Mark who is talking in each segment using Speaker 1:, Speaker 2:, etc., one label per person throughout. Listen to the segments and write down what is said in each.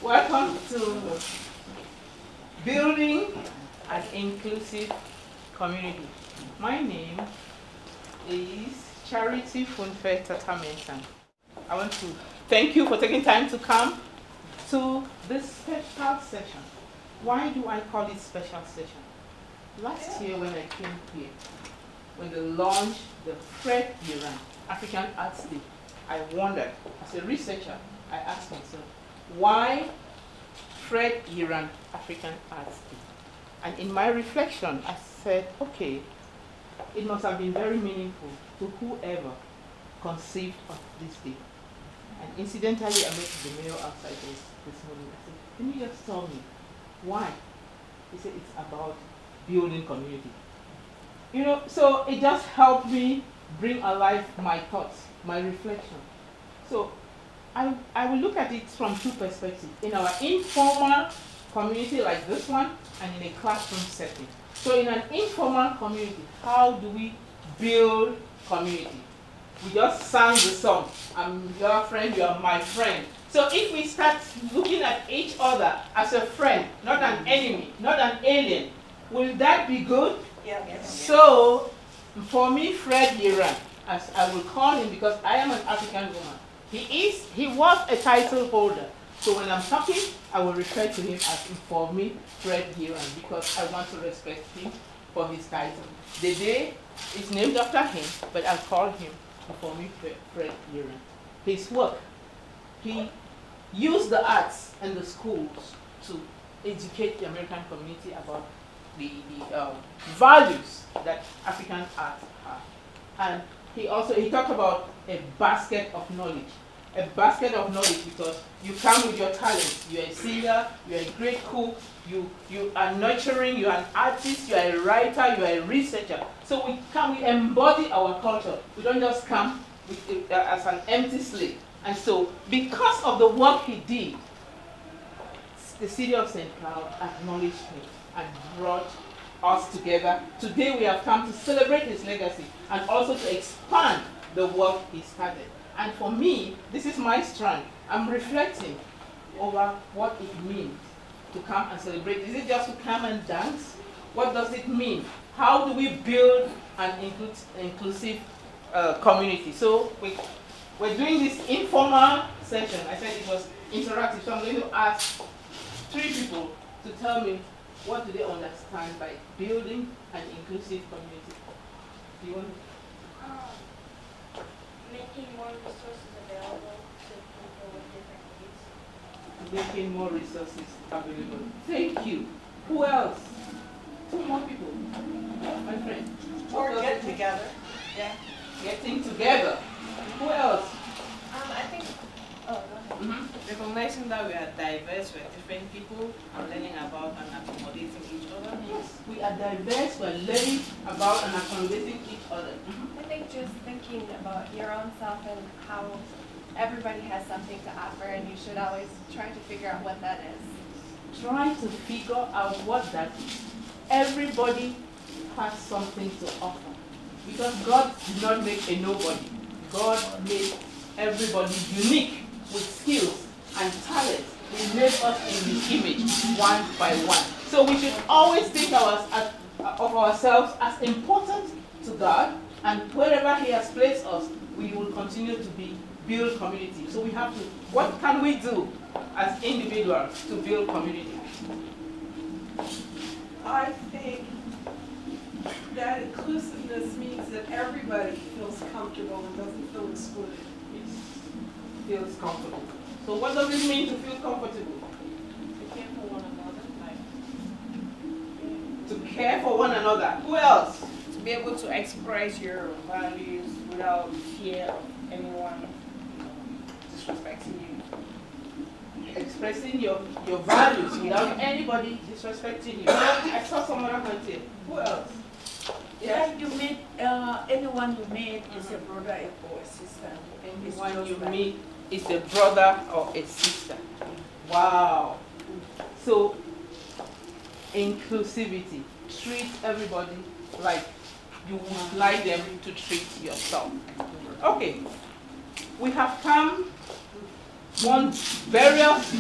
Speaker 1: Welcome to Building an Inclusive Community. My name is Charity Funfe Tata Mentan. I want to thank you for taking time to come to this special session. Why do I call it special session? Last year when I came here, when they launched the FYAAD Yiran African Arts Day, I wondered, as a researcher, I asked myself, why FYAAD Yiran African Arts Day? And in my reflection, I said, okay, it must have been very meaningful to whoever conceived of this day. And incidentally, I met the mayor outside this morning. I said, can you just tell me why? He said, it's about building community. You know, so it just helped me bring alive my thoughts, my reflection. So I will look at it from two perspectives. In our informal community like this one, and in a classroom setting. So in an informal community, how do we build community? We just sang the song, I'm your friend, you are my friend. So if we start looking at each other as a friend, not an enemy, not an alien, will that be good?
Speaker 2: Yeah. Yes.
Speaker 1: So for me, FYAAD Yiran, as I will call him because I am an African woman, he was a title holder. So when I'm talking, I will refer to him as, for me, FYAAD Yiran, because I want to respect him for his title. The day is named after him, but I'll call him, for me, FYAAD Yiran. His work, he used the arts and the schools to educate the American community about the values that African art have. And he talked about a basket of knowledge. A basket of knowledge because you come with your talents. You're a singer, you're a great cook, you are nurturing, you're an artist, you're a writer, you're a researcher. So we embody our culture. We don't just come with as an empty slate. And so because of the work he did, the city of St. Cloud acknowledged him and brought us together. Today we have come to celebrate his legacy and also to expand the work he started. And for me, this is my strand. I'm reflecting over what it means to come and celebrate. Is it just to come and dance? What does it mean? How do we build an inclusive community? So we're doing this informal session. I said it was interactive, so I'm going to ask 3 people to tell me what do they understand by building an inclusive community. Do you want to?
Speaker 3: Making more resources available to people with different needs.
Speaker 1: Making more resources available. Thank you. Who else? 2 more people. My friend.
Speaker 2: Or get together. Yeah.
Speaker 1: Getting together. Who else?
Speaker 3: I think. Oh, go ahead.
Speaker 4: Recognizing that we are diverse, we're different people, and learning about and accommodating each other.
Speaker 1: Yes, we are diverse, we're learning about and accommodating each other.
Speaker 5: I think just thinking about your own self and how everybody has something to offer, and you should always try to figure out what that is.
Speaker 1: Try to figure out what that is. Everybody has something to offer. Because God did not make a nobody. God made everybody unique with skills and talents. He made us in His image, one by one. So we should always think of ourselves as important to God, and wherever He has placed us, we will continue to build community. So we have to, what can we do as individuals to build community?
Speaker 2: I think that inclusiveness means that everybody feels comfortable and doesn't feel excluded.
Speaker 1: Yes. Feels comfortable. So what does it mean to feel comfortable?
Speaker 4: To care for one another,
Speaker 1: To care for one another. Who else?
Speaker 4: to be able to express your values without fear of anyone disrespecting you.
Speaker 1: Expressing your values without anybody disrespecting you. I saw someone on here. Who else?
Speaker 6: Yeah, you meet anyone you meet is a brother or a sister.
Speaker 1: Anyone you meet is a brother or a sister. Wow. So, inclusivity. Treat everybody like you would like them to treat yourself. Okay. We have come various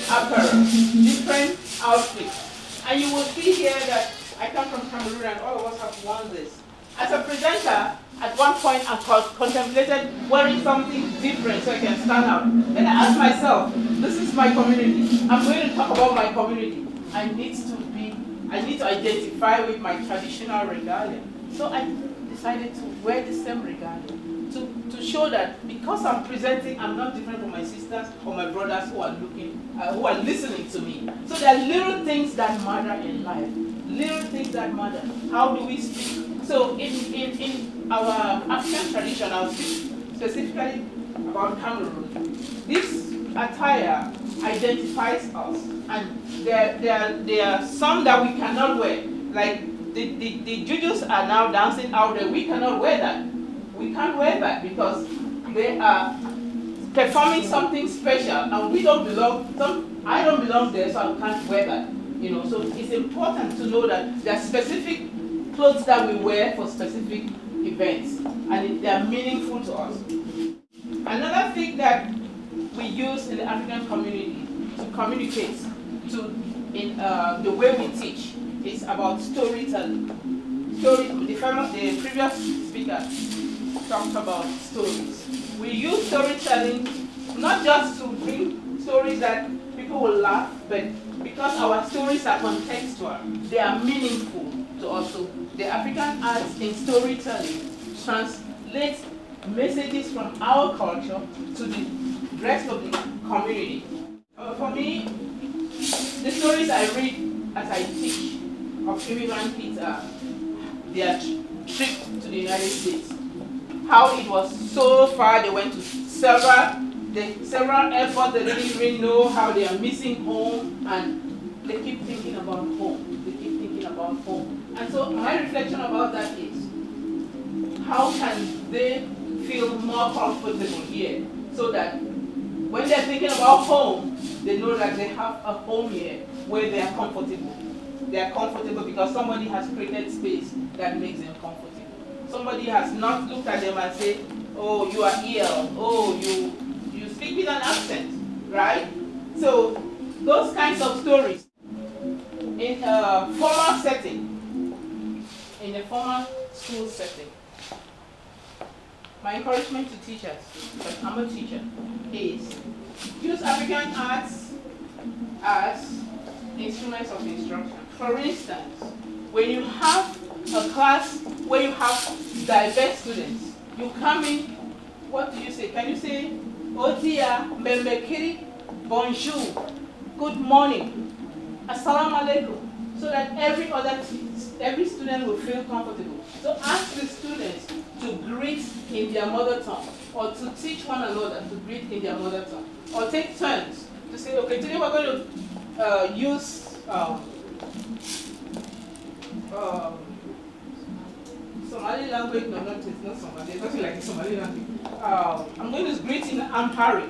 Speaker 1: apparel, different outfits. And you will see here that I come from Cameroon and all of us have worn this. As a presenter, at one point I contemplated wearing something different so I can stand out. Then I asked myself, this is my community. I'm going to talk about my community. I need to identify with my traditional regalia. So I decided to wear the same regalia to show that because I'm presenting, I'm not different from my sisters or my brothers who are listening to me. So there are little things that matter in life. Little things that matter. How do we speak? So in our African tradition, I'll speak specifically about Cameroon. This attire identifies us, and there are some that we cannot wear. Like the jujus are now dancing out there. We cannot wear that. We can't wear that because they are performing something special, and we don't belong. I don't belong there, so I can't wear that. You know, so it's important to know that there are specific clothes that we wear for specific events, and they are meaningful to us. Another thing that we use in the African community to communicate in the way we teach is about storytelling. The previous speaker talked about stories. We use storytelling not just to bring stories that people will laugh, but because our stories are contextual, they are meaningful to us. So the African arts in storytelling translates messages from our culture to the rest of the community. For me, the stories I read as I teach of immigrant kids are their trip to the United States. How it was so far, they went to several airports, they didn't even know how they are missing home, and they keep thinking about home. They keep thinking about home. And so my reflection about that is, how can they feel more comfortable here so that when they're thinking about home, they know that they have a home here where they are comfortable. They are comfortable because somebody has created space that makes them comfortable. Somebody has not looked at them and said, oh, you are ill, oh, you speak with an accent, right? So those kinds of stories in a formal setting, in a formal school setting, my encouragement to teachers, because I'm a teacher, is use African arts as instruments of instruction. For instance, when you have a class where you have diverse students, you come in, what do you say? Can you say, Otia, Mbembekiri, bonjour, good morning, assalamu alaikum, so that every student will feel comfortable. So ask the students to greet in their mother tongue, or to teach one another to greet in their mother tongue, or take turns to say, okay, today we're going to use Somali language. No, it's not Somali. It's nothing like the Somali language. I'm going to greet in Amharic,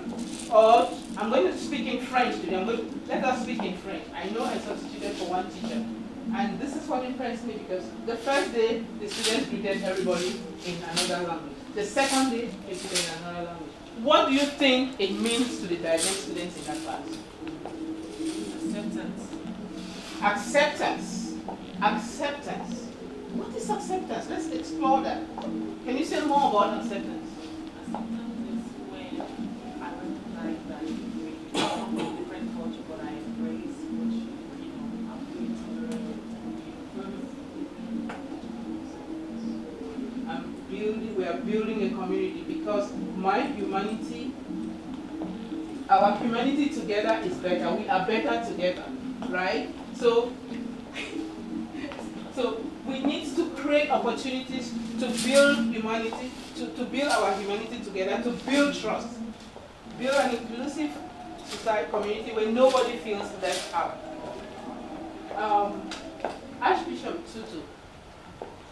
Speaker 1: or I'm going to speak in French today. Let us speak in French. I know I substituted for one teacher. And this is what impressed me, because the first day, the students greeted everybody in another language. The second day, they greeted in another language. What do you think it means to the diverse students in that class? Acceptance. Acceptance. What is acceptance? Let's explore that. Can you say more about acceptance?
Speaker 7: Acceptance is when I recognize that we come from a different culture, but I embrace which, I'm going to learn.
Speaker 1: We are building a community, because our humanity together is better. We are better together, right? So we need to create opportunities to build humanity, to build our humanity together, to build trust, build an inclusive society, community where nobody feels left out. Archbishop Tutu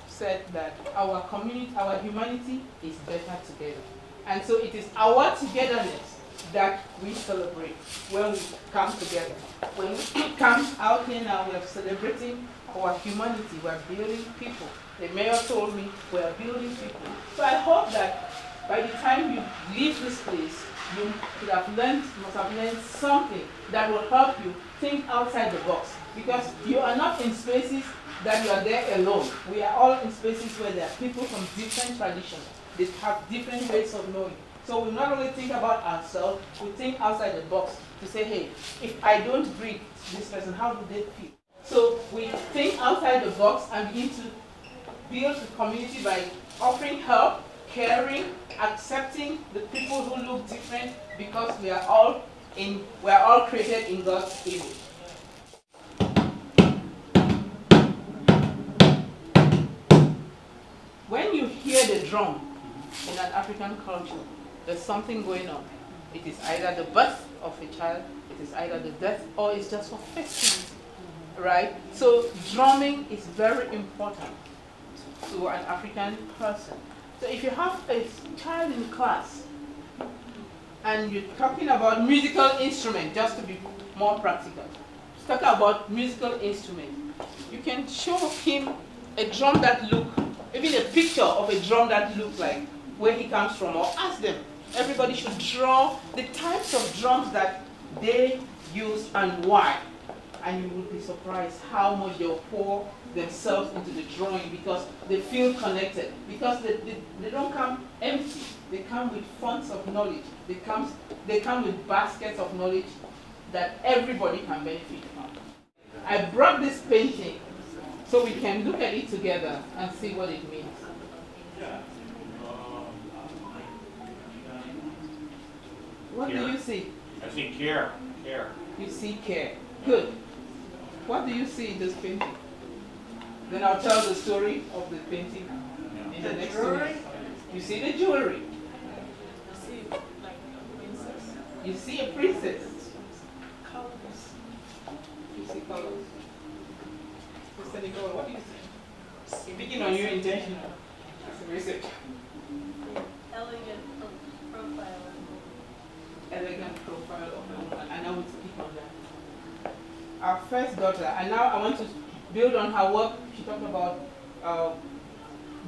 Speaker 1: said that our humanity is better together. And so it is our togetherness that we celebrate when we come together. When we come out here now, we are celebrating our humanity. We are building people. The mayor told me we are building people. So I hope that by the time you leave this place, you must have learned something that will help you think outside the box. Because you are not in spaces that you are there alone. We are all in spaces where there are people from different traditions. They have different ways of knowing. So we not only think about ourselves, we think outside the box to say, hey, if I don't greet this person, how do they feel? So we think outside the box and begin to build the community by offering help, caring, accepting the people who look different, because we are all created in God's image. When you hear the drum in an African culture, there's something going on. It is either the birth of a child, it is either the death, or it's just for festivity, right? So drumming is very important to an African person. So if you have a child in class and you're talking about musical instrument, just to be more practical, talk about musical instrument, you can show him a drum that even a picture of a drum that looks like where he comes from, or ask them. Everybody should draw the types of drums that they use and why. And you will be surprised how much they'll pour themselves into the drawing, because they feel connected. Because they don't come empty. They come with fonts of knowledge. They come with baskets of knowledge that everybody can benefit from. I brought this painting so we can look at it together and see what it means. What do you see?
Speaker 8: I see care. Care.
Speaker 1: You see care. Good. What do you see in this painting? Then I'll tell the story of the painting in the next story. You see the jewelry.
Speaker 7: I see like a princess.
Speaker 1: You see a princess.
Speaker 7: Colors.
Speaker 1: You see colors. Mr. Nicola, what do you see? You're picking on you intentional. That's research.
Speaker 3: Elegant profile.
Speaker 1: Elegant profile of a woman, and I will speak on that. Our first daughter, and now I want to build on her work. She talked about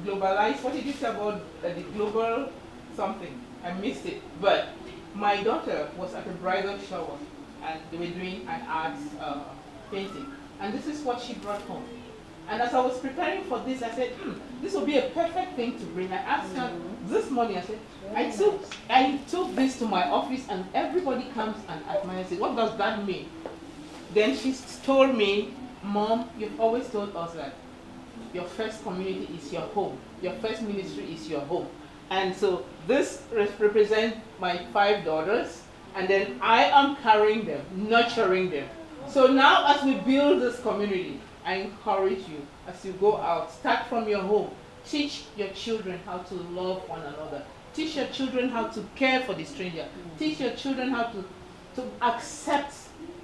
Speaker 1: globalized. What did you say about the global something? I missed it. But my daughter was at a bridal shower, and they were doing an art painting. And this is what she brought home. And as I was preparing for this, I said, this will be a perfect thing to bring. I asked her this morning, I said, I took this to my office and everybody comes and admires it. What does that mean? Then she told me, Mom, you've always told us that your first community is your home. Your first ministry is your home. And so this represents my 5 daughters, and then I am carrying them, nurturing them. So now as we build this community, I encourage you, as you go out, start from your home. Teach your children how to love one another. Teach your children how to care for the stranger. Teach your children how to accept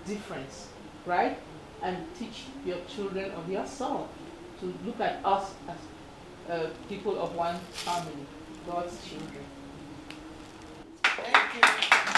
Speaker 1: difference, right? And teach your children of yourself to look at us as people of one family, God's children. Thank you.